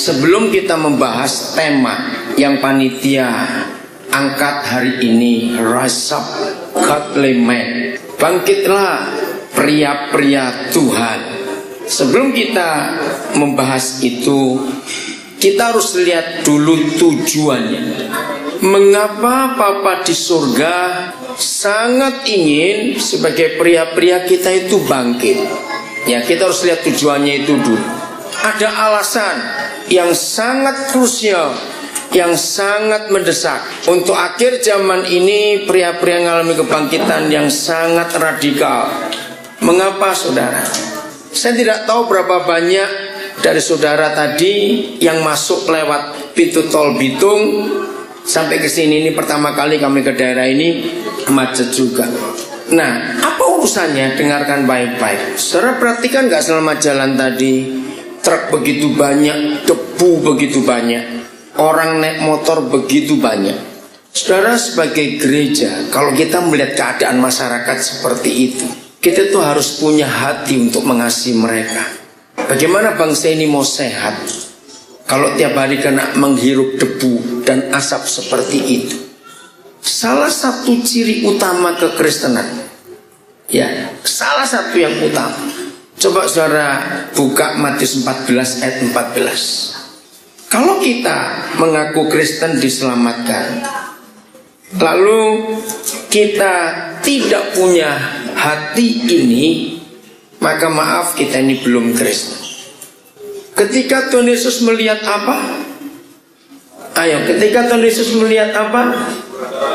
sebelum kita membahas tema yang panitia angkat hari ini, Rise Up Godly Man, bangkitlah pria-pria Tuhan. Sebelum kita membahas itu, kita harus lihat dulu tujuannya. Mengapa Papa di surga sangat ingin sebagai pria-pria kita itu bangkit? Ya, kita harus lihat tujuannya itu dulu. Ada alasan yang sangat krusial, yang sangat mendesak. Untuk akhir zaman ini pria-pria mengalami kebangkitan yang sangat radikal. Mengapa saudara? Saya tidak tahu berapa banyak dari saudara tadi yang masuk lewat pintu tol Bitung sampai ke sini. Ini pertama kali kami ke daerah ini, macet juga. Nah, apa urusannya? Dengarkan baik-baik. Saudara perhatikan gak selama jalan tadi, truk begitu banyak, debu begitu banyak, orang naik motor begitu banyak. Saudara sebagai gereja, kalau kita melihat keadaan masyarakat seperti itu, kita tuh harus punya hati untuk mengasihi mereka. Bagaimana bangsa ini mau sehat kalau tiap hari kena menghirup debu dan asap seperti itu? Salah satu ciri utama kekristenan, ya, salah satu yang utama. Coba saudara buka Matius 14 ayat 14. Kalau kita mengaku Kristen diselamatkan, lalu kita tidak punya hati ini, maka maaf, kita ini belum Kristen. Ketika Tuhan Yesus melihat apa? Ayo, ketika Tuhan Yesus melihat apa?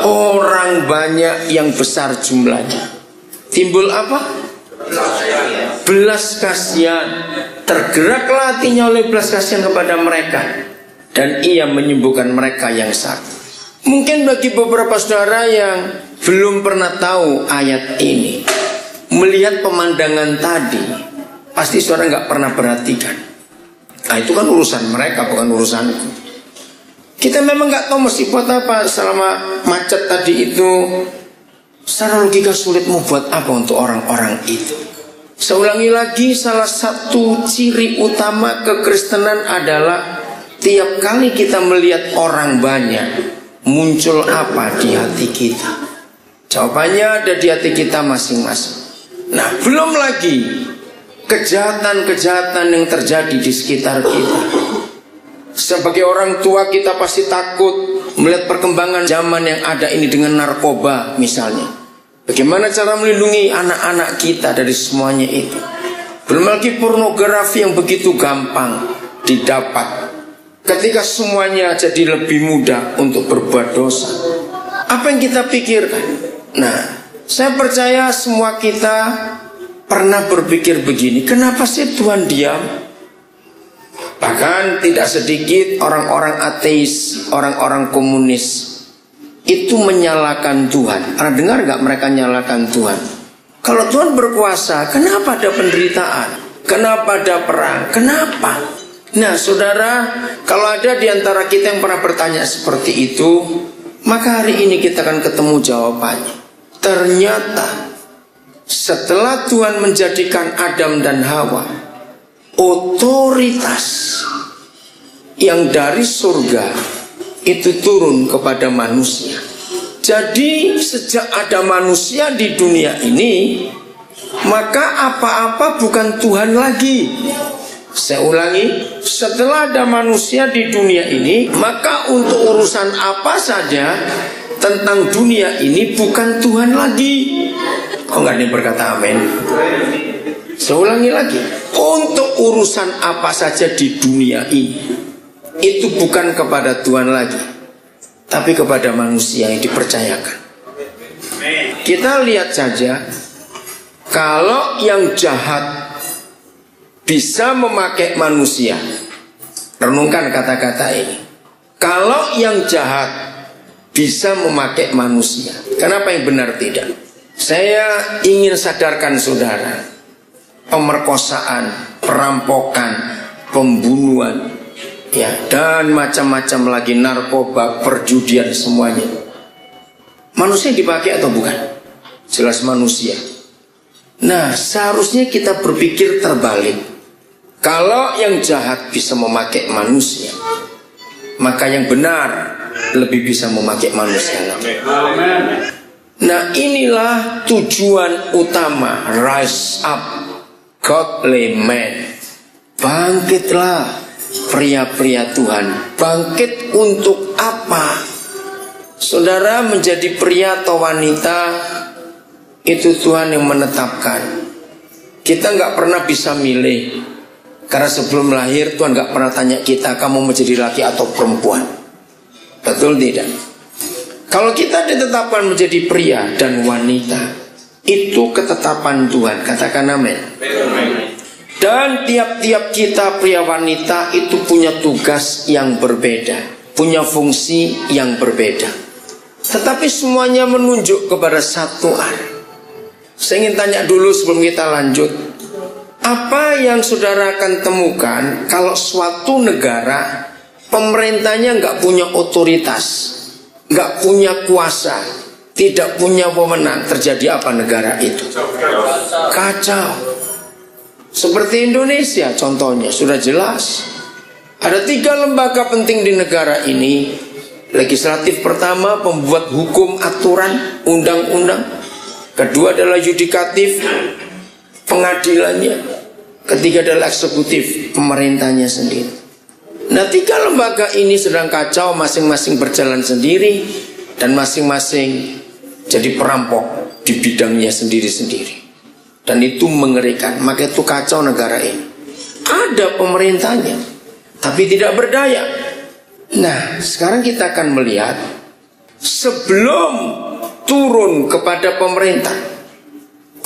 Orang banyak yang besar jumlahnya. Timbul apa? Belas kasihan. Tergeraklah hatinya oleh belas kasihan kepada mereka, dan ia menyembuhkan mereka yang sakit. Mungkin bagi beberapa saudara yang belum pernah tahu ayat ini, melihat pemandangan tadi, pasti saudara nggak pernah perhatikan. Nah, itu kan urusan mereka, bukan urusanku. Kita memang nggak tahu mesti buat apa selama macet tadi itu. Secara logika sulit mau buat apa untuk orang-orang itu. Saya ulangi lagi, salah satu ciri utama kekristenan adalah tiap kali kita melihat orang banyak, muncul apa di hati kita? Jawabannya ada di hati kita masing-masing. Nah, belum lagi kejahatan-kejahatan yang terjadi di sekitar kita. Sebagai orang tua kita pasti takut melihat perkembangan zaman yang ada ini dengan narkoba misalnya. Bagaimana cara melindungi anak-anak kita dari semuanya itu? Belum lagi pornografi yang begitu gampang didapat. Ketika semuanya jadi lebih mudah untuk berbuat dosa, apa yang kita pikirkan? Nah, saya percaya semua kita pernah berpikir begini, kenapa sih Tuhan diam? Bahkan tidak sedikit orang-orang ateis, orang-orang komunis itu menyalahkan Tuhan. Pernah dengar gak mereka menyalahkan Tuhan? Kalau Tuhan berkuasa, kenapa ada penderitaan? Kenapa ada perang? Kenapa? Nah saudara, kalau ada di antara kita yang pernah bertanya seperti itu, maka hari ini kita akan ketemu jawabannya. Ternyata setelah Tuhan menjadikan Adam dan Hawa, otoritas yang dari surga itu turun kepada manusia. Jadi sejak ada manusia di dunia ini, maka apa-apa bukan Tuhan lagi. Saya ulangi, setelah ada manusia di dunia ini, maka untuk urusan apa saja tentang dunia ini bukan Tuhan lagi. Kok nggak ada yang berkata amin? Saya ulangi lagi, untuk urusan apa saja di dunia ini, itu bukan kepada Tuhan lagi, tapi kepada manusia yang dipercayakan. Kita lihat saja, kalau yang jahat bisa memakai manusia, renungkan kata-kata ini. Kalau yang jahat bisa memakai manusia, kenapa yang benar tidak? Saya ingin sadarkan saudara, pemerkosaan, perampokan, pembunuhan, ya, dan macam-macam lagi, narkoba, perjudian, semuanya manusia dipakai atau bukan? Jelas manusia. Nah, seharusnya kita berpikir terbalik. Kalau yang jahat bisa memakai manusia, maka yang benar lebih bisa memakai manusia. Nah, inilah tujuan utama Rise Up Godly Men. Bangkitlah pria-pria Tuhan. Bangkit untuk apa? Saudara, menjadi pria atau wanita itu Tuhan yang menetapkan. Kita nggak pernah bisa milih. Karena sebelum lahir Tuhan gak pernah tanya kita, kamu menjadi laki atau perempuan. Betul tidak? Kalau kita ditetapkan menjadi pria dan wanita, itu ketetapan Tuhan. Katakan amin. Dan tiap-tiap kita pria wanita itu punya tugas yang berbeda, punya fungsi yang berbeda. Tetapi semuanya menunjuk kepada satu arah. Saya ingin tanya dulu sebelum kita lanjut. Apa yang saudara akan temukan kalau suatu negara pemerintahnya nggak punya otoritas, nggak punya kuasa, tidak punya wewenang, terjadi apa negara itu? Kacau. Seperti Indonesia contohnya sudah jelas. Ada 3 lembaga penting di negara ini. Legislatif pertama pembuat hukum, aturan, undang-undang. Kedua adalah yudikatif, pengadilannya. Ketiga adalah eksekutif, pemerintahnya sendiri. Nah, 3 lembaga ini sedang kacau, masing-masing berjalan sendiri dan masing-masing jadi perampok di bidangnya sendiri-sendiri. Dan itu mengerikan. Maka itu kacau negara ini. Ada pemerintahnya, tapi tidak berdaya. Nah, sekarang kita akan melihat sebelum turun kepada pemerintah,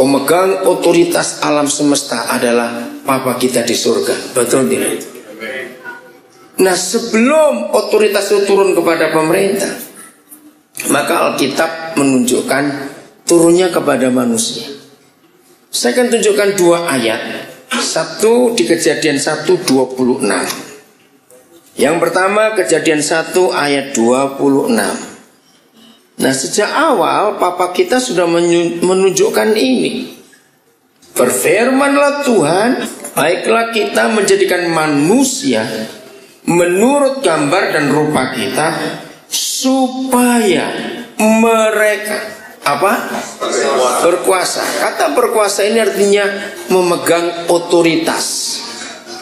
pemegang otoritas alam semesta adalah Bapa kita di surga. Betul tidak? Nah, sebelum otoritas itu turun kepada pemerintah, maka Alkitab menunjukkan turunnya kepada manusia. Saya akan tunjukkan 2 ayat. Satu di Kejadian 1:26. Yang pertama Kejadian 1 ayat 26. Nah, sejak awal Papa kita sudah menunjukkan ini. Berfirmanlah Tuhan, baiklah kita menjadikan manusia menurut gambar dan rupa kita, supaya mereka berkuasa. Kata berkuasa ini artinya memegang otoritas.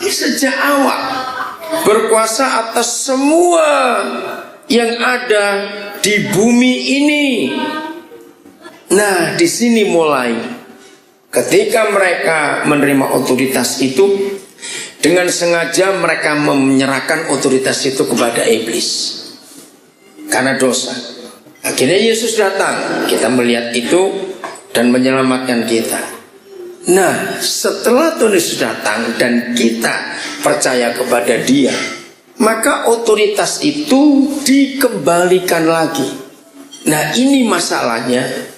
Sejak awal berkuasa atas semua yang ada di bumi ini. Nah, di sini mulai ketika mereka menerima otoritas itu, dengan sengaja mereka menyerahkan otoritas itu kepada iblis karena dosa. Akhirnya Yesus datang, kita melihat itu dan menyelamatkan kita. Nah, setelah Tuhan Yesus datang dan kita percaya kepada Dia, maka otoritas itu dikembalikan lagi. Nah, ini masalahnya.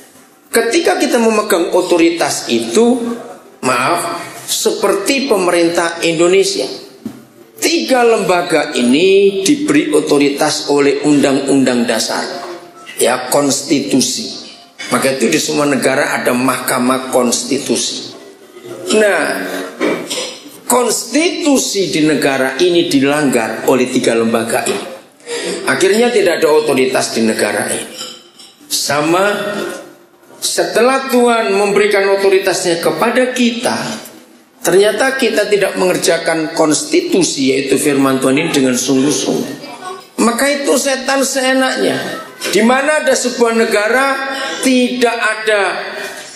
Ketika kita memegang otoritas itu, seperti pemerintah Indonesia, 3 lembaga ini diberi otoritas oleh Undang-Undang Dasar, ya, konstitusi. Maka itu di semua negara ada Mahkamah Konstitusi. Nah, konstitusi di negara ini dilanggar oleh 3 lembaga ini. Akhirnya tidak ada otoritas di negara ini. Sama setelah Tuhan memberikan otoritasnya kepada kita, ternyata kita tidak mengerjakan konstitusi, yaitu firman Tuhan ini dengan sungguh-sungguh. Maka itu setan seenaknya. Di mana ada sebuah negara tidak ada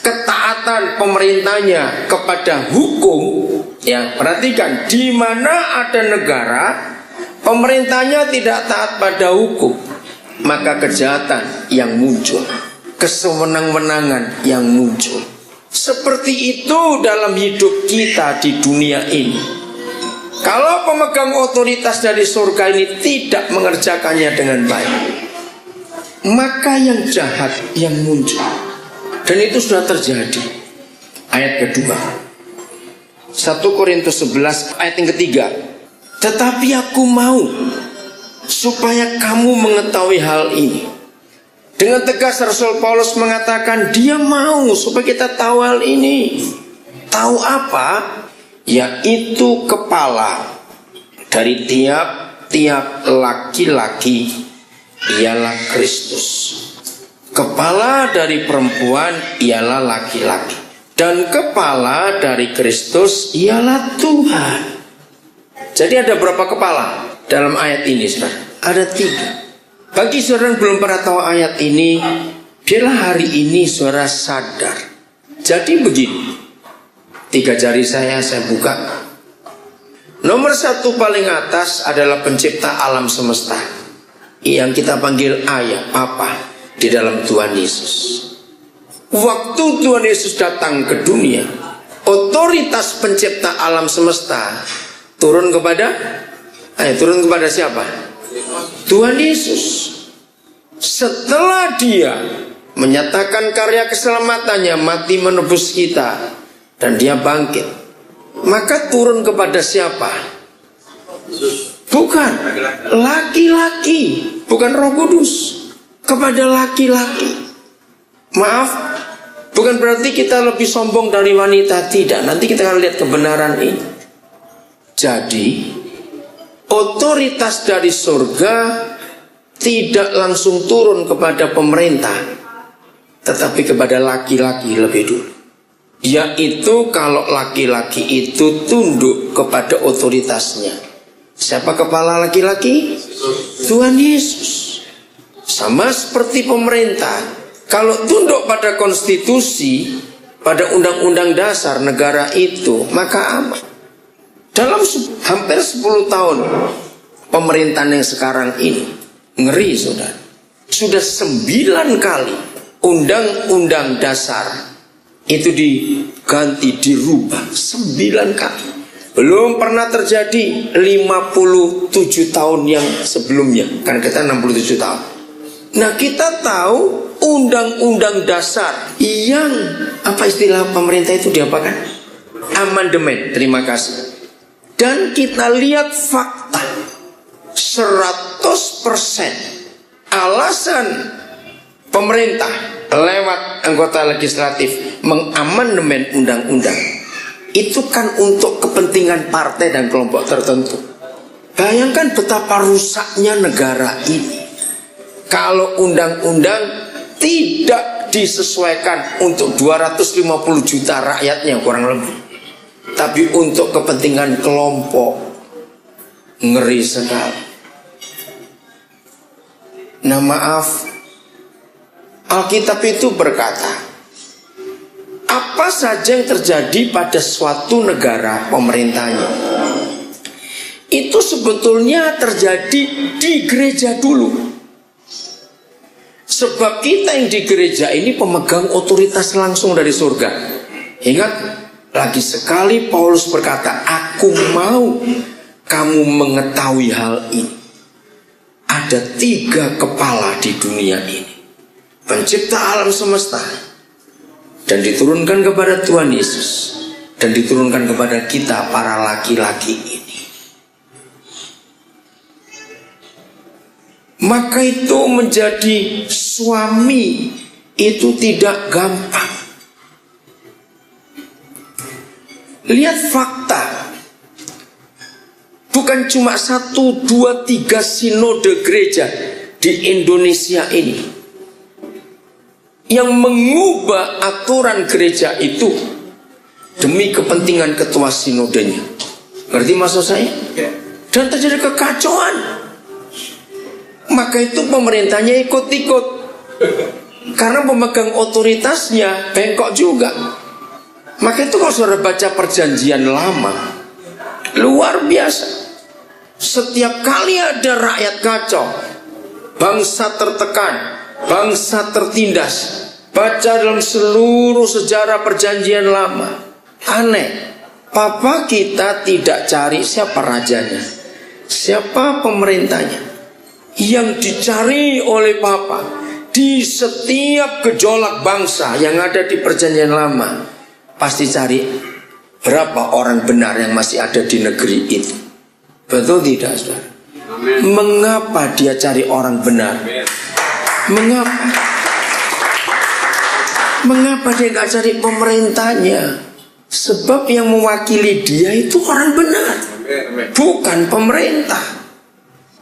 ketaatan pemerintahnya kepada hukum, ya, perhatikan, di mana ada negara pemerintahnya tidak taat pada hukum, maka kejahatan yang muncul, kesewenang-wenangan yang muncul. Seperti itu dalam hidup kita di dunia ini. Kalau pemegang otoritas dari surga ini tidak mengerjakannya dengan baik, maka yang jahat yang muncul. Dan itu sudah terjadi. Ayat kedua, 1 Korintus 11 ayat yang ketiga. Tetapi aku mau supaya kamu mengetahui hal ini. Dengan tegas Rasul Paulus mengatakan dia mau supaya kita tahu hal ini. Tahu apa? yaitu kepala dari tiap-tiap laki-laki ialah Kristus. Kepala dari perempuan ialah laki-laki, dan kepala dari Kristus ialah Tuhan. Jadi ada berapa kepala dalam ayat ini, saudara? Ada 3. Bagi saudara yang belum pernah tahu ayat ini, biarlah hari ini saudara sadar. Jadi begini, 3 jari saya buka. Nomor 1 paling atas adalah pencipta alam semesta, yang kita panggil ayah, papa di dalam Tuhan Yesus. Waktu Tuhan Yesus datang ke dunia, otoritas pencipta alam semesta turun kepada siapa? Tuhan Yesus. Setelah dia menyatakan karya keselamatannya, mati menebus kita, dan dia bangkit, maka turun kepada siapa? Bukan laki-laki, bukan Roh Kudus, kepada laki-laki. Maaf, bukan berarti kita lebih sombong dari wanita, tidak. Nanti kita akan lihat kebenaran ini. Jadi otoritas dari surga tidak langsung turun kepada pemerintah, tetapi kepada laki-laki lebih dulu. Yaitu kalau laki-laki itu tunduk kepada otoritasnya. Siapa kepala laki-laki? Tuhan Yesus. Sama seperti pemerintah, kalau tunduk pada konstitusi, pada undang-undang dasar negara itu, maka aman. Dalam hampir 10 tahun pemerintahan yang sekarang ini, ngeri saudara, sudah 9 kali undang-undang dasar itu diganti, dirubah 9 kali. Belum pernah terjadi 57 tahun yang sebelumnya. Kan kita 67 tahun. Nah, kita tahu undang-undang dasar yang apa istilah pemerintah itu diapakan? Amandemen. Terima kasih. Dan kita lihat fakta 100% alasan pemerintah lewat anggota legislatif mengamandemen undang-undang itu kan untuk kepentingan partai dan kelompok tertentu. Bayangkan betapa rusaknya negara ini kalau undang-undang tidak disesuaikan untuk 250 juta rakyatnya kurang lebih, tapi untuk kepentingan kelompok. Ngeri sekali. Nah, maaf, Alkitab itu berkata, apa saja yang terjadi pada suatu negara pemerintahnya itu sebetulnya terjadi di gereja dulu. Sebab kita yang di gereja ini pemegang otoritas langsung dari surga. Ingat, lagi sekali Paulus berkata, aku mau kamu mengetahui hal ini. Ada 3 kepala di dunia ini. Pencipta alam semesta, dan diturunkan kepada Tuhan Yesus, dan diturunkan kepada kita para laki-laki ini. Maka itu menjadi suami itu tidak gampang. Lihat fakta. Bukan cuma 1, 2, 3 sinode gereja di Indonesia ini yang mengubah aturan gereja itu demi kepentingan ketua sinodenya. Ngerti maksud saya? Dan terjadi kekacauan. Maka itu pemerintahnya ikut-ikut, karena pemegang otoritasnya bengkok juga. Maka itu kalau saudara baca perjanjian lama, luar biasa. Setiap kali ada rakyat kacau, bangsa tertekan, bangsa tertindas, baca dalam seluruh sejarah perjanjian lama. Aneh, Papa kita tidak cari siapa rajanya, siapa pemerintahnya. Yang dicari oleh Papa di setiap gejolak bangsa yang ada di perjanjian lama, pasti cari berapa orang benar yang masih ada di negeri itu. Betul tidak, saudara? Mengapa dia cari orang benar? Mengapa dia gak cari pemerintahnya? Sebab yang mewakili dia itu orang benar, bukan pemerintah.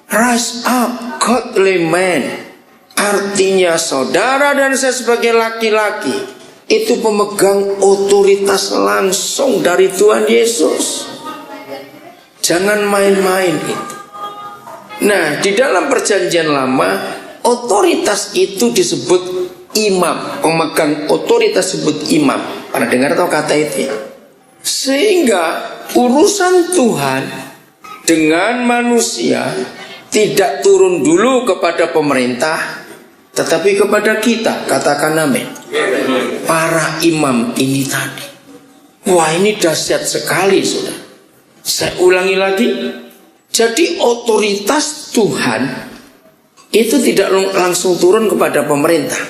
Rise up, godly man. Artinya saudara dan saya sebagai laki-laki itu pemegang otoritas langsung dari Tuhan Yesus. Jangan main-main itu. Nah, di dalam perjanjian lama otoritas itu disebut imam. Pemegang otoritas disebut imam. Pernah dengar atau kata itu ya? Sehingga urusan Tuhan dengan manusia tidak turun dulu kepada pemerintah, tetapi kepada kita. Katakan amin. Para imam ini tadi. Wah, ini dahsyat sekali, saudara. Saya ulangi lagi. Jadi otoritas Tuhan itu tidak langsung turun kepada pemerintah,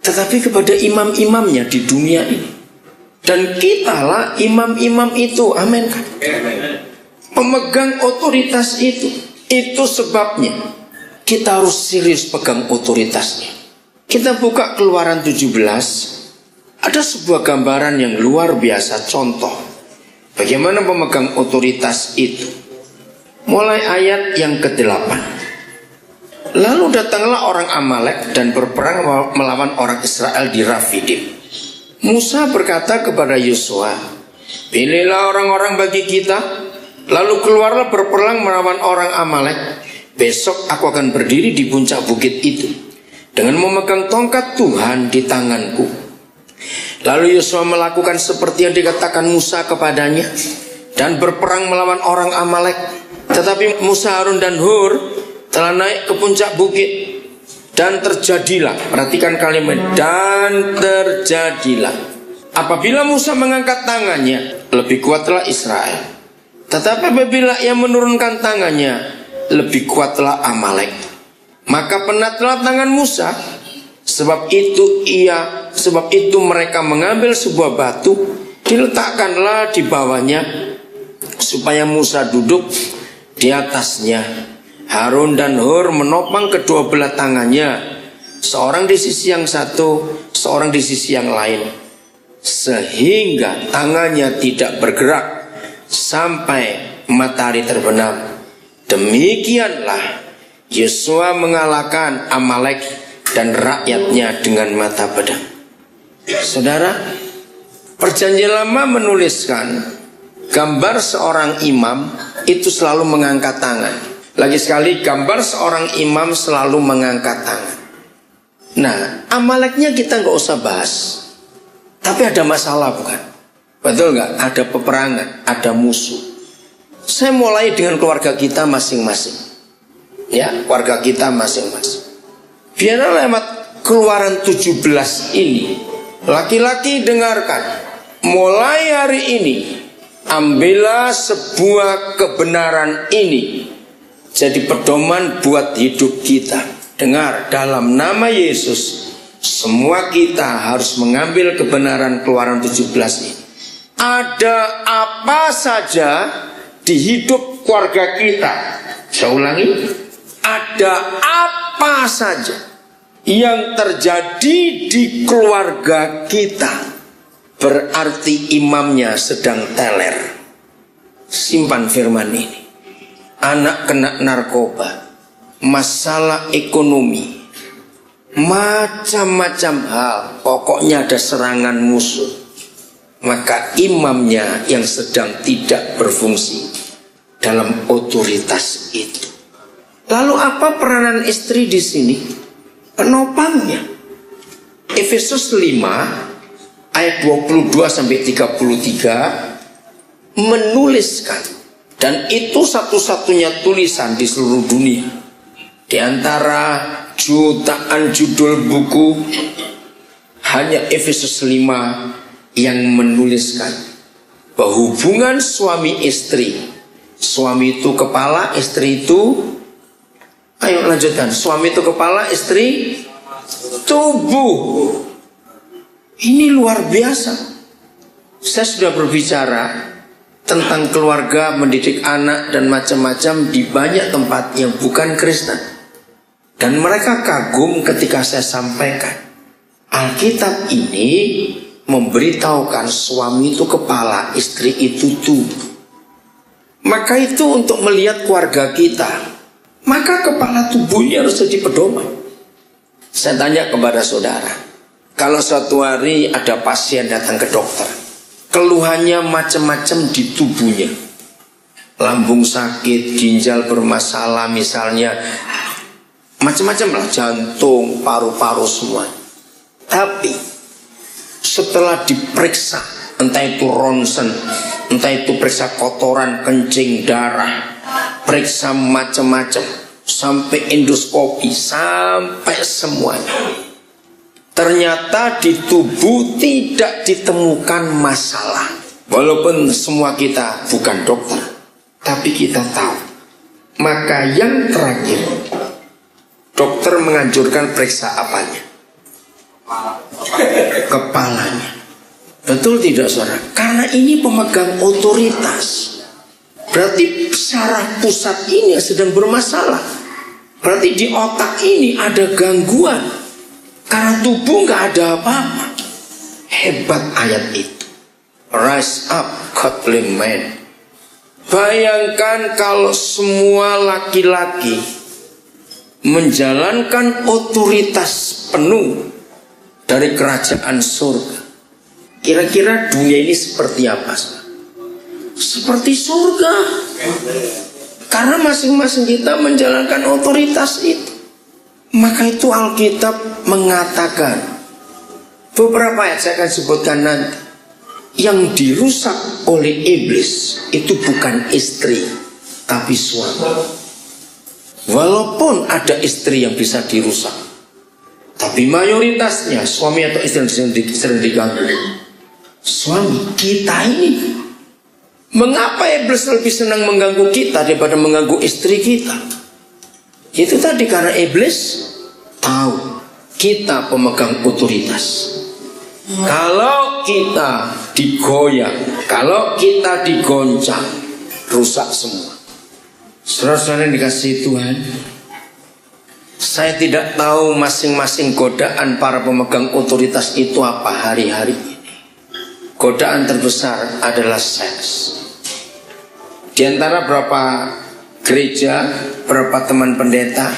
tetapi kepada imam-imamnya di dunia ini. Dan kitalah imam-imam itu. Amin kan? Pemegang otoritas itu. Itu sebabnya kita harus serius pegang otoritasnya. Kita buka Keluaran 17. Ada sebuah gambaran yang luar biasa, contoh bagaimana pemegang otoritas itu. Mulai ayat yang ke-8. Lalu datanglah orang Amalek dan berperang melawan orang Israel di Rafidim. Musa berkata kepada Yosua, pilihlah orang-orang bagi kita, lalu keluarlah berperang melawan orang Amalek. Besok aku akan berdiri di puncak bukit itu dengan memegang tongkat Tuhan di tanganku. Lalu Yosua melakukan seperti yang dikatakan Musa kepadanya dan berperang melawan orang Amalek. Tetapi Musa, Harun dan Hur telah naik ke puncak bukit. Dan terjadilah, perhatikan kalimat, dan terjadilah, apabila Musa mengangkat tangannya, lebih kuatlah Israel. Tetapi apabila ia menurunkan tangannya, lebih kuatlah Amalek. Maka penatlah tangan Musa. Sebab itu mereka mengambil sebuah batu, diletakkanlah di bawahnya, supaya Musa duduk di atasnya. Harun dan Hur menopang kedua belah tangannya, seorang di sisi yang satu, seorang di sisi yang lain, sehingga tangannya tidak bergerak sampai matahari terbenam. Demikianlah Yosua mengalahkan Amalek dan rakyatnya dengan mata pedang. Saudara, Perjanjian Lama menuliskan gambar seorang imam itu selalu mengangkat tangan. Lagi sekali, gambar seorang imam selalu mengangkat tangan. Nah, Amaleknya kita nggak usah bahas, tapi ada masalah bukan? Betul nggak? Ada peperangan, ada musuh. Saya mulai dengan keluarga kita masing-masing. Ya, keluarga kita masing-masing. Biarlah lewat Keluaran 17 ini, laki-laki dengarkan. Mulai hari ini, ambillah sebuah kebenaran ini jadi pedoman buat hidup kita. Dengar, dalam nama Yesus, semua kita harus mengambil kebenaran Keluaran 17 ini. Ada apa saja di hidup keluarga kita, saya ulangi, ada apa saja yang terjadi di keluarga kita, berarti imamnya sedang teler. Simpan firman ini. Anak kena narkoba, masalah ekonomi, macam-macam hal, pokoknya ada serangan musuh, maka imamnya yang sedang tidak berfungsi dalam otoritas itu. Lalu apa peranan istri di sini? Penopangnya. Efesus 5 ayat 22 sampai 33 menuliskan. Dan itu satu-satunya tulisan di seluruh dunia. Di antara jutaan judul buku, hanya Efesus 5 yang menuliskan bahwa hubungan suami istri, suami itu kepala, istri itu, ayo lanjutkan, suami itu kepala, istri tubuh. Ini luar biasa. Saya sudah berbicara tentang keluarga, mendidik anak dan macam-macam di banyak tempat yang bukan Kristen. Dan mereka kagum ketika saya sampaikan Alkitab ini memberitahukan suami itu kepala, istri itu tubuh. Maka itu untuk melihat keluarga kita, maka kepala tubuhnya harus jadi pedoman. Saya tanya kepada saudara, kalau suatu hari ada pasien datang ke dokter, keluhannya macam-macam di tubuhnya, lambung sakit, ginjal bermasalah misalnya, macam-macam lah, jantung, paru-paru semua. Tapi setelah diperiksa, entah itu ronsen, entah itu periksa kotoran, kencing, darah, periksa macam-macam, sampai endoskopi, sampai semuanya, ternyata di tubuh tidak ditemukan masalah. Walaupun semua kita bukan dokter, tapi kita tahu. Maka yang terakhir, dokter menganjurkan periksa apanya? Kepalanya. Betul tidak saudara? Karena ini pemegang otoritas. Berarti saraf pusat ini sedang bermasalah. Berarti di otak ini ada gangguan. Karena tubuh nggak ada apa-apa. Hebat ayat itu. Rise up, godly man. Bayangkan kalau semua laki-laki menjalankan otoritas penuh dari kerajaan surga. Kira-kira dunia ini seperti apa? Seperti surga. Karena masing-masing kita menjalankan otoritas itu. Maka itu Alkitab mengatakan, beberapa ayat saya akan sebutkan nanti, yang dirusak oleh iblis itu bukan istri, tapi suami. Walaupun ada istri yang bisa dirusak, tapi mayoritasnya suami atau istri yang sering diganggu. Suami kita ini. Mengapa iblis lebih senang mengganggu kita daripada mengganggu istri kita? Itu tadi karena iblis tahu kita pemegang otoritas. Kalau kita digoyang, kalau kita digoncang, rusak semua. Saudara-saudara yang dikasihi Tuhan, saya tidak tahu masing-masing godaan para pemegang otoritas itu apa hari-hari ini. Godaan terbesar adalah seks. Di antara berapa gereja, berapa teman pendeta,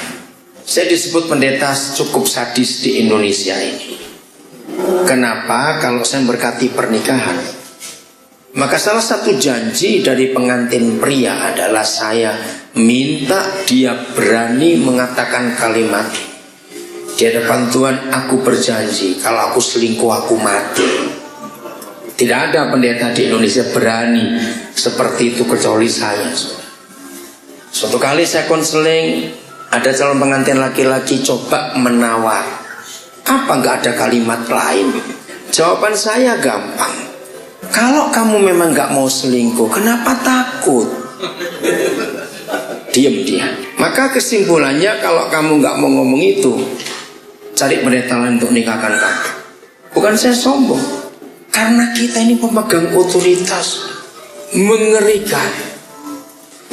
saya disebut pendeta cukup sadis di Indonesia ini. Kenapa? Kalau saya berkati pernikahan, maka salah satu janji dari pengantin pria adalah saya minta dia berani mengatakan kalimat, di hadapan Tuhan aku berjanji kalau aku selingkuh aku mati. Tidak ada pendeta di Indonesia berani seperti itu kecuali saya. Suatu kali saya konseling, ada calon pengantin laki-laki coba menawar, apa nggak ada kalimat lain? Jawaban saya gampang, kalau kamu memang nggak mau selingkuh, kenapa takut? Diam dia. Maka kesimpulannya, kalau kamu nggak mau ngomong itu, cari pendeta lain untuk nikahkan kamu. Bukan saya sombong, karena kita ini pemegang otoritas, mengerikan.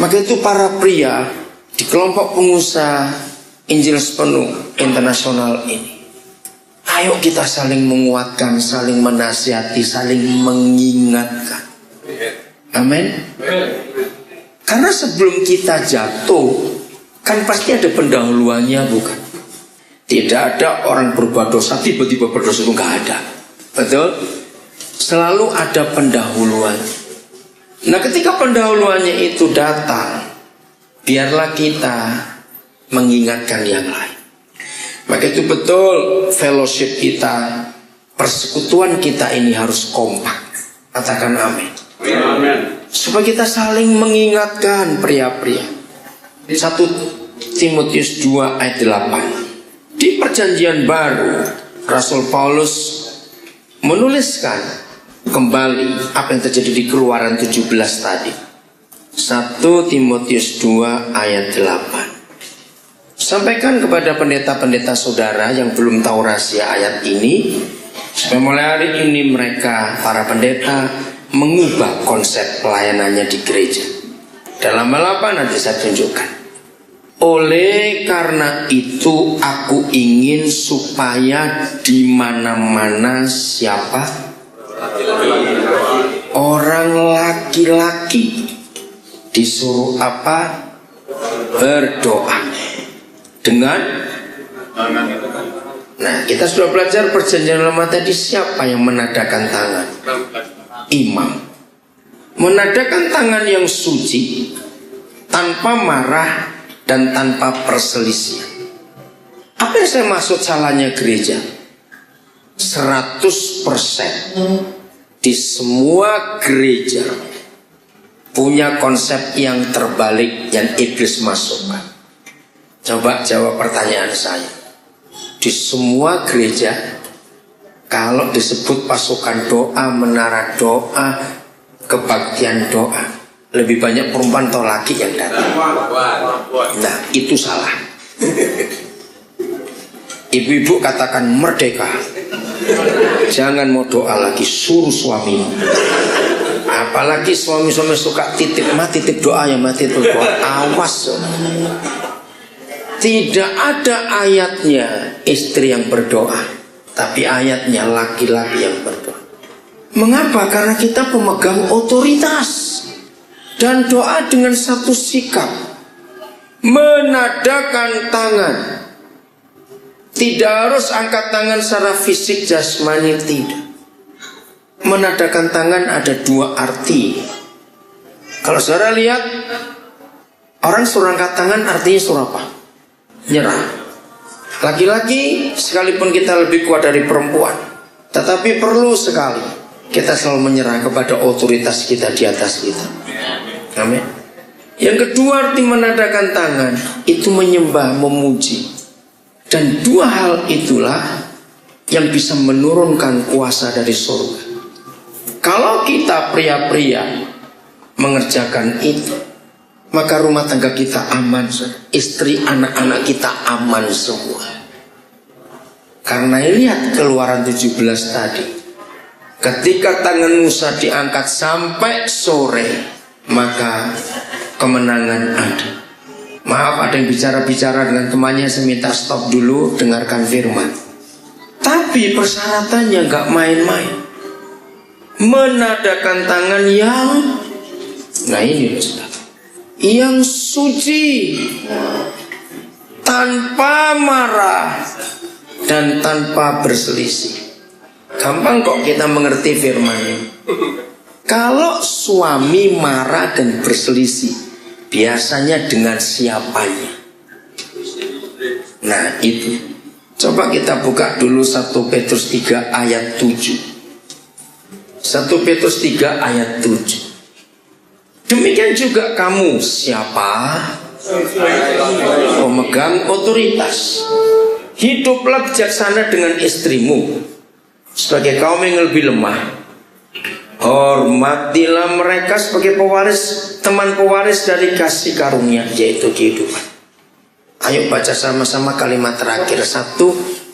Maka itu para pria di kelompok pengusaha Injil Sepenuh Internasional ini, ayo kita saling menguatkan, saling menasihati, saling mengingatkan. Amin. Karena sebelum kita jatuh, kan pasti ada pendahuluannya, bukan? Tidak ada orang berbuat dosa tiba-tiba berdosa, itu nggak ada. Betul? Selalu ada pendahuluan. Nah, ketika pendahuluannya itu datang, biarlah kita mengingatkan yang lain. Maka itu betul, fellowship kita, persekutuan kita ini harus kompak. Katakan amin. Amin. Supaya kita saling mengingatkan pria-pria. 1 Timotius 2 ayat 8. Di perjanjian baru, Rasul Paulus menuliskan kembali apa yang terjadi di Keluaran 17 tadi. 1 Timotius 2 ayat 8. Sampaikan kepada pendeta-pendeta saudara yang belum tahu rahasia ayat ini, supaya mulai hari ini mereka, para pendeta, mengubah konsep pelayanannya di gereja. Dalam hal apa nanti saya tunjukkan. Oleh karena itu aku ingin supaya di mana-mana siapa? Orang laki-laki disuruh apa? Berdoa dengan. Nah, kita sudah belajar perjanjian lama tadi, siapa yang menadakan tangan? Imam. Menadakan tangan yang suci, tanpa marah dan tanpa perselisihan. Apa yang saya maksud salahnya gereja? 100% di semua gereja punya konsep yang terbalik yang iblis masukkan. Coba jawab pertanyaan saya. Di semua gereja, kalau disebut pasukan doa, menara doa, kebaktian doa, lebih banyak perempuan atau laki yang datang. Nah, itu salah. Ibu-ibu katakan merdeka. Jangan mau doa lagi, suruh suamimu. Apalagi suami-suami suka titip doa ya, titip doa. Awas. Tidak ada ayatnya istri yang berdoa, tapi ayatnya laki-laki yang berdoa. Mengapa? Karena kita pemegang otoritas. Dan doa dengan satu sikap, menadakan tangan. Tidak harus angkat tangan secara fisik jasmani, tidak. Menadakan tangan ada dua arti. Kalau saudara lihat, orang suruh angkat tangan artinya suruh apa? Nyerah. Laki-laki sekalipun kita lebih kuat dari perempuan, tetapi perlu sekali kita selalu menyerah kepada otoritas kita di atas kita. Amin. Yang kedua arti menadakan tangan itu menyembah, memuji. Dan dua hal itulah yang bisa menurunkan kuasa dari surga. Kalau kita pria-pria mengerjakan itu, maka rumah tangga kita aman, istri anak-anak kita aman semua. Karena lihat Keluaran 17 tadi, ketika tangan Musa diangkat sampai sore, maka kemenangan ada. Maaf, ada yang bicara-bicara dengan temannya, saya minta stop dulu, dengarkan firman. Tapi persyaratannya gak main-main. Menadakan tangan yang, nah ini sudah, yang suci, tanpa marah dan tanpa berselisih. Gampang kok kita mengerti firman ini. Kalau suami marah dan berselisih, biasanya dengan siapanya. Nah itu. Coba kita buka dulu 1 Petrus 3 ayat 7. 1 Petrus 3 ayat 7. Demikian juga kamu, siapa? Pemegang otoritas. Hiduplah bijaksana dengan istrimu sebagai kaum yang lebih lemah. Hormatilah mereka sebagai pewaris, teman pewaris dari kasih karunia, yaitu kehidupan. Ayo baca sama-sama kalimat terakhir. 1,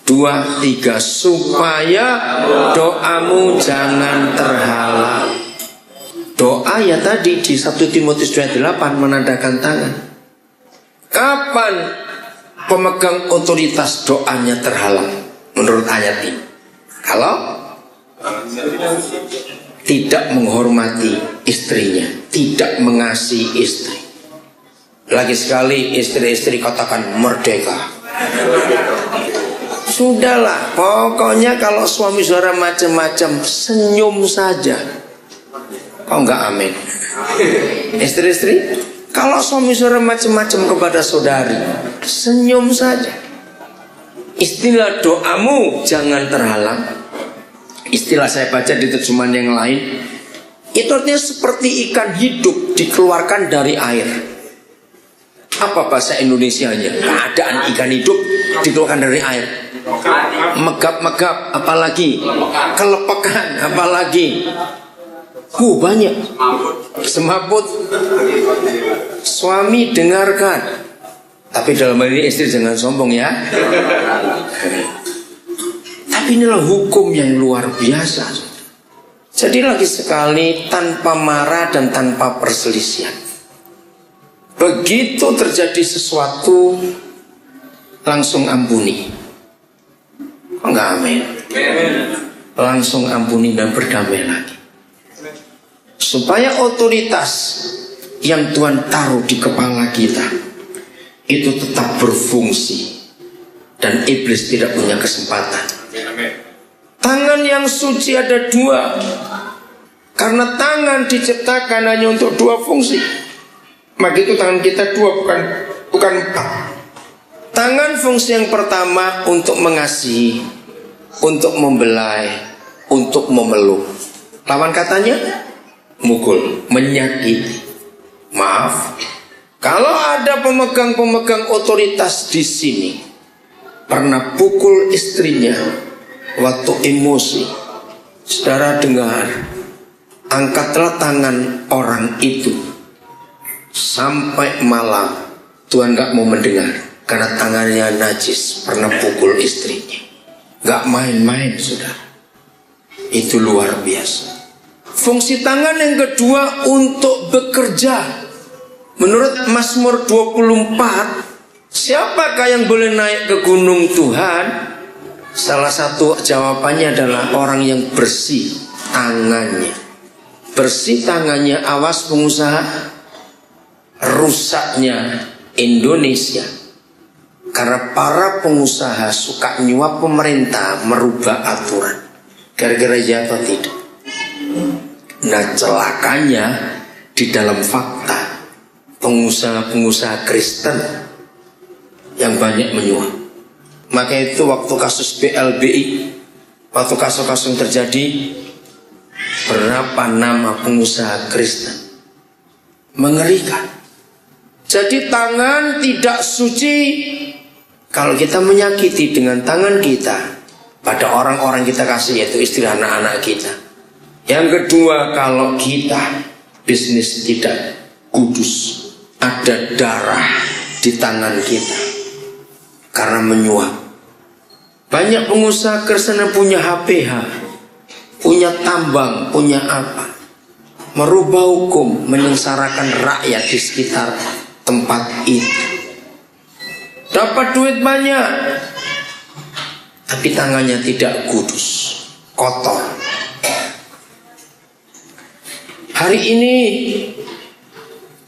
2, 3. Supaya doamu jangan terhalang. Doa ya tadi di 1 Timotius 2:8 menandakan tangan. Kapan pemegang otoritas doanya terhalang menurut ayat ini? Kalau tidak menghormati istrinya, tidak mengasihi istri. Lagi sekali istri-istri katakan merdeka. Sudahlah, pokoknya kalau suami saudara macam-macam, senyum saja. Kok enggak amin? Istri-istri, kalau suami saudara macam-macam kepada saudari, senyum saja. Istilah doamu jangan terhalang. Istilah saya baca di terjemahan yang lain, itu artinya seperti ikan hidup dikeluarkan dari air. Apa bahasa Indonesianya? Keadaan ikan hidup dikeluarkan dari air. Megap-megap, apalagi kelepekan, apalagi banyak. Semaput. Suami dengarkan, tapi dalam hal ini istri jangan sombong ya. Tapi inilah hukum yang luar biasa. Jadi lagi sekali tanpa marah dan tanpa perselisihan. Begitu terjadi sesuatu, langsung ampuni. Enggak amin. langsung ampuni dan berdamai lagi. Supaya otoritas yang Tuhan taruh di kepala kita itu tetap berfungsi dan iblis tidak punya kesempatan. Tangan yang suci ada dua, karena tangan diciptakan hanya untuk dua fungsi. Maka itu tangan kita dua, bukan empat. Tangan fungsi yang pertama untuk mengasihi, untuk membelai, untuk memeluk. Lawan katanya mukul, menyakiti. Maaf, kalau ada pemegang-pemegang otoritas di sini pernah pukul istrinya waktu emosi, saudara dengar, angkatlah tangan orang itu sampai malam. Tuhan gak mau mendengar, karena tangannya najis, pernah pukul istrinya. Gak main-main, saudara. Itu luar biasa. Fungsi tangan yang kedua untuk bekerja. Menurut Mazmur 24, siapakah yang boleh naik ke gunung Tuhan? Salah satu jawabannya adalah orang yang bersih tangannya. Bersih tangannya, awas pengusaha, rusaknya Indonesia. Karena para pengusaha suka nyuap pemerintah, merubah aturan. Gara-gara jatuh tidak. Nah, celakanya di dalam fakta, pengusaha-pengusaha Kristen yang banyak menyuap. Maka itu waktu kasus BLBI, waktu kasus-kasus terjadi, berapa nama pengusaha Kristen? Mengerikan. Jadi tangan tidak suci kalau kita menyakiti dengan tangan kita pada orang-orang kita kasih, yaitu istri, anak-anak kita. Yang kedua, kalau kita bisnis tidak kudus, ada darah di tangan kita karena menyuap. Banyak pengusaha Kristen yang punya HPH, punya tambang, punya apa, merubah hukum, menyengsarakan rakyat di sekitar tempat itu. Dapat duit banyak, tapi tangannya tidak kudus, kotor. Hari ini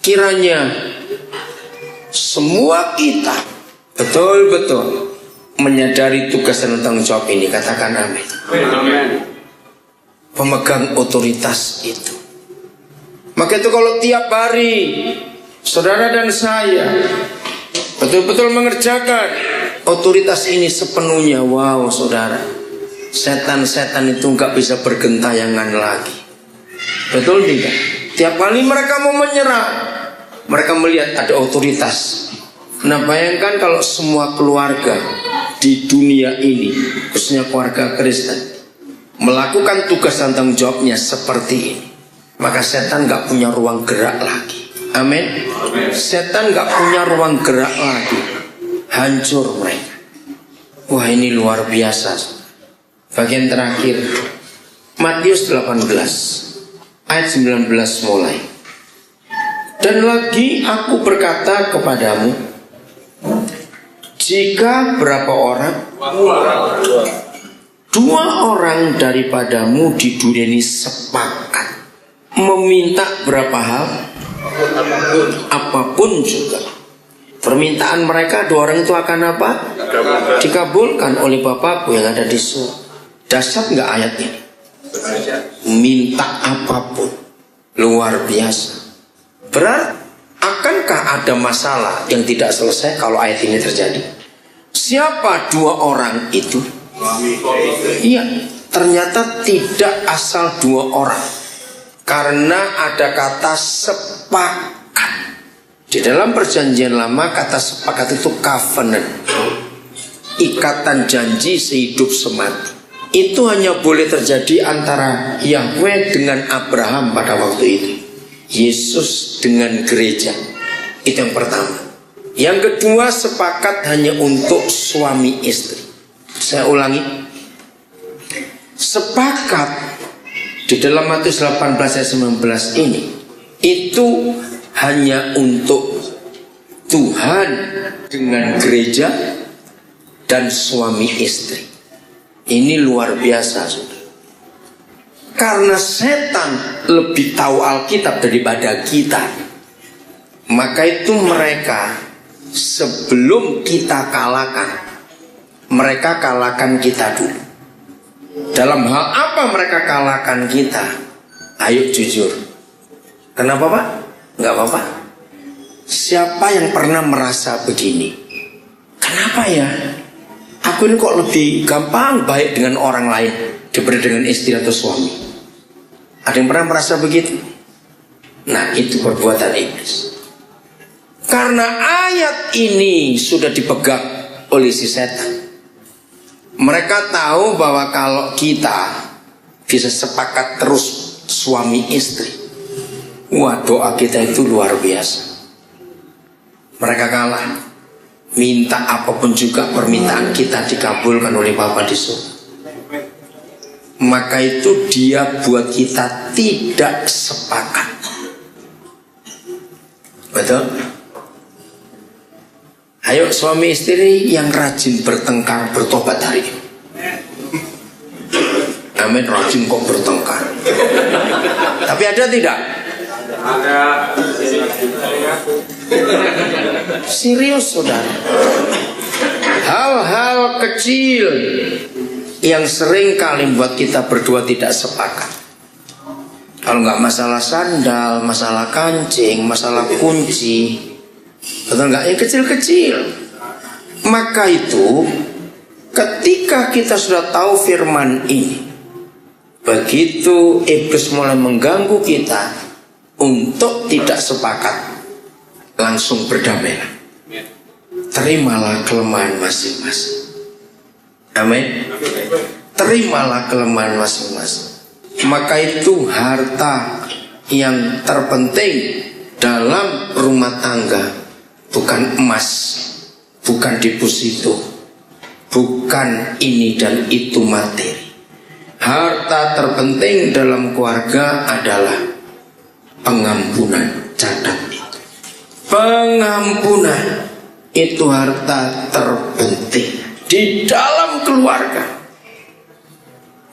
kiranya semua kita betul-betul menyadari tugas dan tanggung jawab ini. Katakan amin. Pemegang otoritas itu. Maka itu kalau tiap hari saudara dan saya betul-betul mengerjakan otoritas ini sepenuhnya, wow saudara, setan-setan itu nggak bisa bergentayangan lagi. Betul tidak? Tiap kali mereka mau menyerang, mereka melihat ada otoritas. Nah, bayangkan kalau semua keluarga di dunia ini, khususnya keluarga Kristen, melakukan tugas dan tanggung jawabnya seperti ini, maka setan gak punya ruang gerak lagi. Amin. Setan gak punya ruang gerak lagi. Hancur mereka. Wah, ini luar biasa. Bagian terakhir, Matius 18 ayat 19 mulai. Dan lagi aku berkata kepadamu, jika berapa orang? Dua orang daripadamu di dunia ini sepakat meminta berapa hal? Apapun juga. Permintaan mereka dua orang itu akan apa? Dikabulkan oleh Bapakku yang ada di surga. Dahsyat nggak ayat ini? Minta apapun. Luar biasa. Berarti akankah ada masalah yang tidak selesai kalau ayat ini terjadi? Siapa dua orang itu? Iya, ternyata tidak asal dua orang. Karena ada kata sepakat. Di dalam perjanjian lama kata sepakat itu covenant, ikatan janji sehidup semati. Itu hanya boleh terjadi antara Yahweh dengan Abraham pada waktu itu, Yesus dengan gereja. Itu yang pertama. Yang kedua, sepakat hanya untuk suami istri. Saya ulangi, sepakat di dalam Matius 18 ayat 19 ini itu hanya untuk Tuhan dengan gereja dan suami istri. Ini luar biasa, saudara. Karena setan lebih tahu Alkitab daripada kita, maka itu mereka sebelum kita kalahkan, mereka kalahkan kita dulu. Dalam hal apa mereka kalahkan kita? Ayo jujur. Kenapa Pak? Enggak apa-apa. Siapa yang pernah merasa begini? Kenapa ya? Aku ini kok lebih gampang baik dengan orang lain daripada dengan istri atau suami? Ada yang pernah merasa begitu? Nah, itu perbuatan iblis. Karena ayat ini sudah dipegang oleh si setan. Mereka tahu bahwa kalau kita bisa sepakat terus suami istri, wah, doa kita itu luar biasa. Mereka kalah. Minta apapun juga permintaan kita dikabulkan oleh Bapa di surga. Maka itu dia buat kita tidak sepakat. Betul? Ayo suami istri yang rajin bertengkar bertobat hari ini. Amin, rajin kok bertengkar. Tapi ada tidak? Ada. Serius saudara. Hal-hal kecil yang sering kali membuat kita berdua tidak sepakat. Kalau nggak masalah sandal, masalah kancing, masalah kunci, betul nggak? Yang kecil-kecil. Maka itu ketika kita sudah tahu firman ini, begitu iblis mulai mengganggu kita untuk tidak sepakat, langsung berdamailah. Terimalah kelemahan masing-masing. Amin. Terimalah kelemahan masing-masing. Maka itu harta yang terpenting dalam rumah tangga bukan emas, bukan deposito, bukan ini dan itu materi. Harta terpenting dalam keluarga adalah pengampunan. Catat itu. Pengampunan itu harta terpenting di dalam keluarga.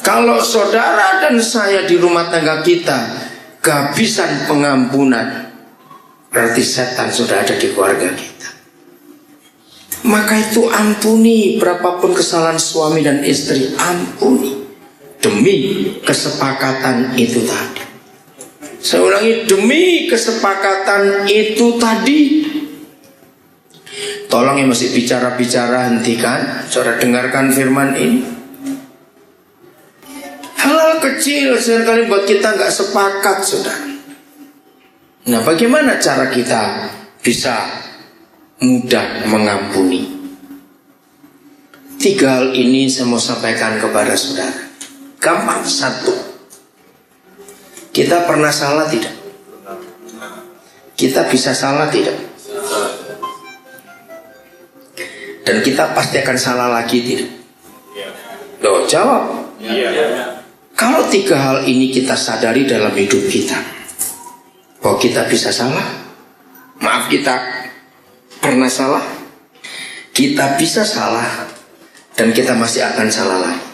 Kalau saudara dan saya di rumah tangga kita kehabisan pengampunan, berarti setan sudah ada di keluarga kita. Maka itu ampuni berapapun kesalahan suami dan istri, ampuni demi kesepakatan itu tadi. Saya ulangi, demi kesepakatan itu tadi. Tolong yang masih bicara-bicara hentikan, saudara dengarkan firman ini. Hal-hal kecil seringkali buat kita nggak sepakat, saudara. Nah, bagaimana cara kita bisa mudah mengampuni? 3 hal ini saya mau sampaikan kepada saudara. Gampang. 1, kita pernah salah tidak? Kita bisa salah tidak? Dan kita pasti akan salah lagi tidak? Loh, jawab. Kalau 3 hal ini kita sadari dalam hidup kita, bahwa kita bisa salah, maaf, kita pernah salah, kita bisa salah, dan kita masih akan salah lagi.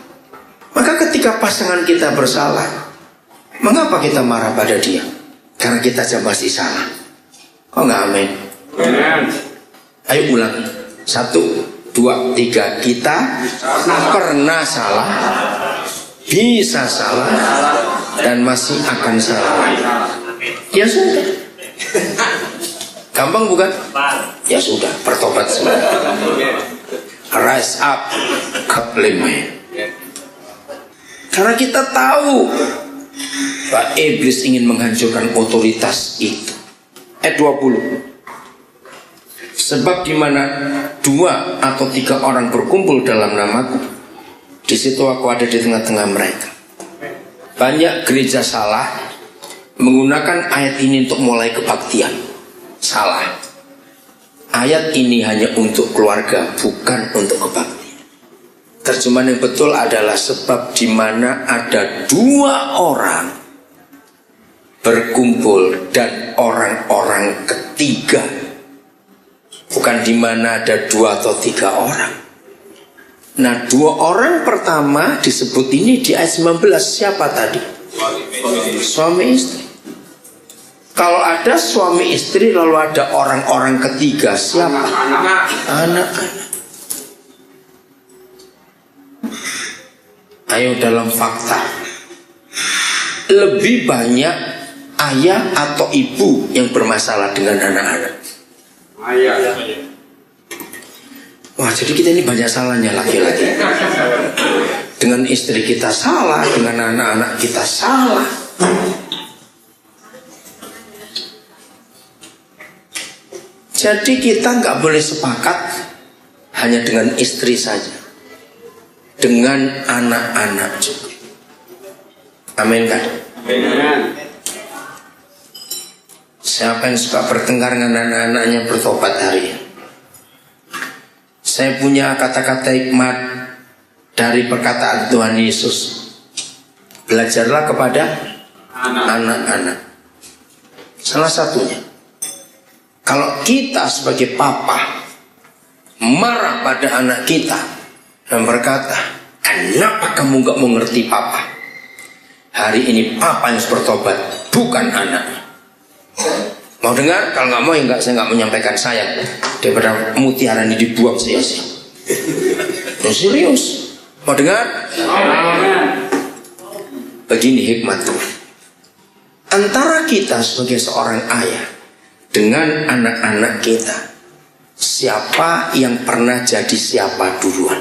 Maka ketika pasangan kita bersalah, mengapa kita marah pada dia? Karena kita aja masih salah. Oh enggak, amin. Ayo ulang. 1, 2, 3. Kita pernah salah, bisa salah, dan masih akan salah. Ya sudah. Gampang bukan? Ya sudah, bertobat semua. Rise up, kelimai. Karena kita tahu bahwa iblis ingin menghancurkan otoritas itu. Ayat 20. Sebab di mana 2 atau 3 orang berkumpul dalam namaku, di situ aku ada di tengah-tengah mereka. Banyak gereja salah menggunakan ayat ini untuk mulai kebaktian. Salah. Ayat ini hanya untuk keluarga, bukan untuk kebaktian. Terjemahan yang betul adalah sebab di mana ada 2 orang berkumpul dan orang-orang ketiga, bukan di mana ada 2 atau 3 orang. Nah, 2 orang pertama disebut ini di ayat 19. Siapa tadi? Suami istri. Kalau ada suami istri lalu ada orang-orang ketiga, siapa? Anak-anak. Ayo dalam fakta, lebih banyak ayah atau ibu yang bermasalah dengan anak-anak? Ayah. Wah, jadi kita ini banyak salahnya laki-laki. Dengan istri kita salah, dengan anak-anak kita salah. Jadi kita nggak boleh sepakat hanya dengan istri saja, dengan anak-anak juga. Amin kan? Amin. Siapa yang suka bertengkar dengan anak-anaknya bertobat hari ini. Saya punya kata-kata hikmat dari perkataan Tuhan Yesus. Belajarlah kepada anak-anak. Salah satunya, kalau kita sebagai papa marah pada anak kita dan berkata, kenapa kamu gak mengerti papa? Hari ini papa yang harus bertobat, bukan anaknya. Mau dengar? Kalau nggak mau ya saya nggak menyampaikan sayang. Daripada mutiara ini dibuang sia-sia. Serius. Mau dengar? Begini hikmat Tuhan. Antara kita sebagai seorang ayah dengan anak-anak kita, siapa yang pernah jadi siapa duluan?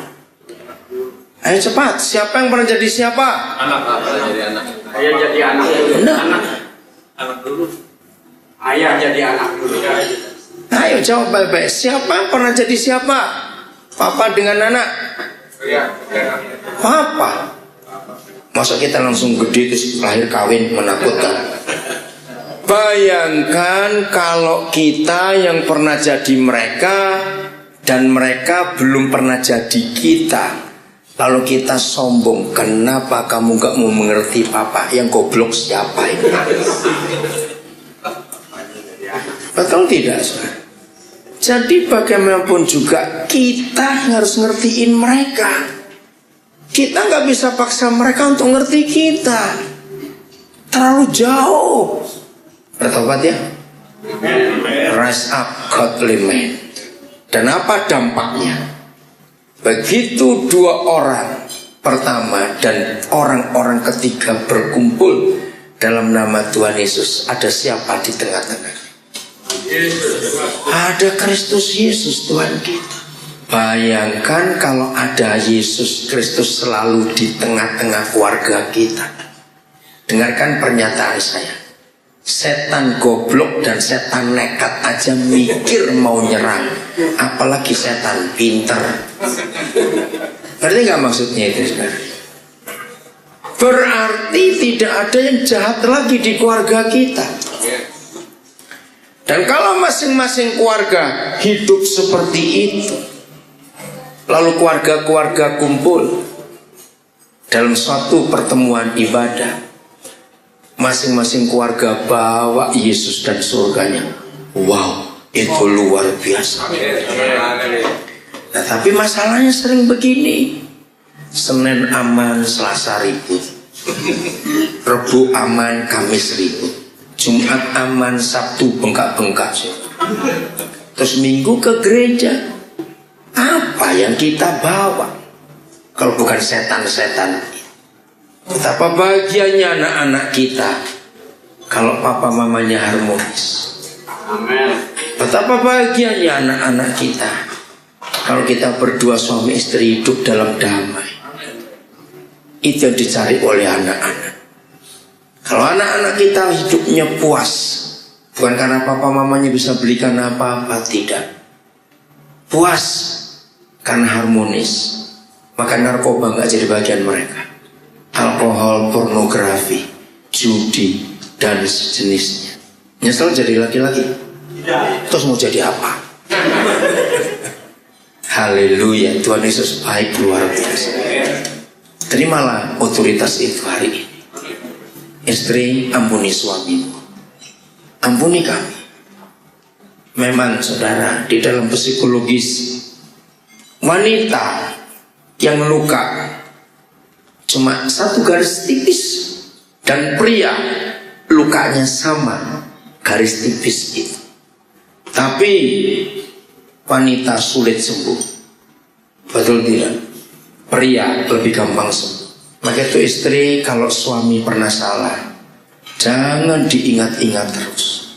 Ayo cepat, siapa yang pernah jadi siapa? Anak. Ayah jadi anak dulu. Anak dulu. Ayah jadi anak dulu. Ayo jawab baik-baik. Siapa yang pernah jadi siapa? Papa dengan anak? Papa. Masa kita langsung gede terus lahir kawin, menakutkan. Bayangkan kalau kita yang pernah jadi mereka dan mereka belum pernah jadi kita. Lalu kita sombong, kenapa kamu gak mau mengerti papa? Yang goblok siapa ini? Betul tidak? Jadi bagaimanapun juga kita harus ngertiin mereka. Kita gak bisa paksa mereka untuk ngerti kita. Terlalu jauh. Bertobat ya. Rise up godly man. Dan apa dampaknya? Begitu dua orang pertama dan orang-orang ketiga berkumpul dalam nama Tuhan Yesus, ada siapa di tengah-tengah? Ada Kristus Yesus Tuhan kita. Bayangkan kalau ada Yesus Kristus selalu di tengah-tengah keluarga kita. Dengarkan pernyataan saya. Setan goblok dan setan nekat aja mikir mau nyerang, apalagi setan pinter. Berarti gak maksudnya itu sekarang? Berarti tidak ada yang jahat lagi di keluarga kita. Dan kalau masing-masing keluarga hidup seperti itu, lalu keluarga-keluarga kumpul dalam suatu pertemuan ibadah, masing-masing keluarga bawa Yesus dan surganya. Wow, itu luar biasa. Nah, tapi masalahnya sering begini. Senin aman, Selasa ribut. Rebu aman, Kamis ribut. Jumat aman, Sabtu bengkak-bengkak. Terus Minggu ke gereja. Apa yang kita bawa? Kalau bukan setan-setan. Betapa bahagianya anak-anak kita kalau papa mamanya harmonis. Amen. Betapa bahagianya anak-anak kita kalau kita berdua suami istri hidup dalam damai. Itu yang dicari oleh anak-anak. Kalau anak-anak kita hidupnya puas, bukan karena papa mamanya bisa belikan apa-apa, tidak. Puas karena harmonis, maka narkoba gak jadi bagian mereka. Alkohol, pornografi, judi, dan sejenisnya. Nyesel jadi laki-laki? Terus mau jadi apa? Haleluya, Tuhan Yesus baik luar biasa. Terimalah otoritas itu hari ini. Istri, ampuni suamimu, ampuni kami. Memang saudara, di dalam psikologis, wanita yang luka cuma satu garis tipis Dan pria lukanya sama, garis tipis itu. Tapi wanita sulit sembuh. Betul tidak? Pria lebih gampang sembuh. Maka itu istri, kalau suami pernah salah, jangan diingat-ingat terus,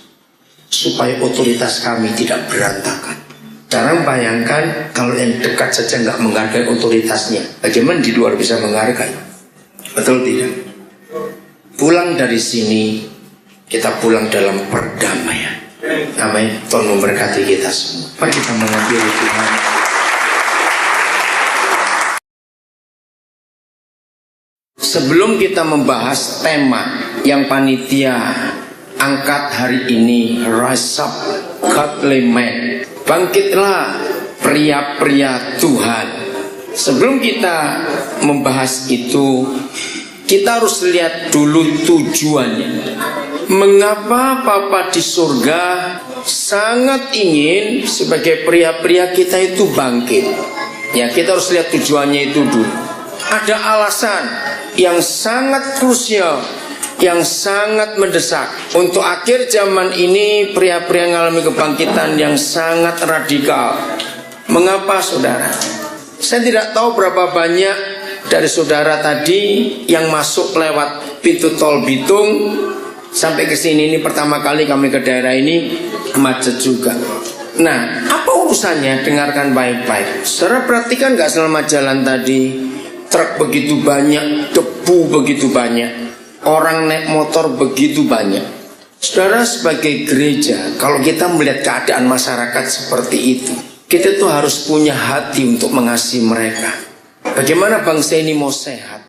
supaya otoritas kami tidak berantakan. Jarang bayangkan kalau yang dekat saja nggak menghargai otoritasnya, bagaimana di luar bisa menghargai? Betul tidak? Pulang dari sini, kita pulang dalam perdamaian. Amin. Tuhan memberkati kita semua. Mari kita mengambil Tuhan. Sebelum kita membahas tema yang panitia angkat hari ini, Rise Up Godly Men, bangkitlah pria-pria Tuhan. Sebelum kita membahas itu, kita harus lihat dulu tujuannya. Mengapa Papa di surga sangat ingin sebagai pria-pria kita itu bangkit? Ya, kita harus lihat tujuannya itu dulu. Ada alasan yang sangat krusial, yang sangat mendesak. Untuk akhir zaman ini, pria-pria mengalami kebangkitan yang sangat radikal. Mengapa, saudara? Saya tidak tahu berapa banyak dari saudara tadi yang masuk lewat pintu tol Bitung sampai ke sini. Ini pertama kali kami ke daerah ini, macet juga. Nah, apa urusannya? Dengarkan baik-baik. Saudara perhatikan nggak selama jalan tadi, truk begitu banyak, debu begitu banyak, orang naik motor begitu banyak. Saudara, sebagai gereja, kalau kita melihat keadaan masyarakat seperti itu, kita tuh harus punya hati untuk mengasihi mereka. Bagaimana bangsa ini mau sehat?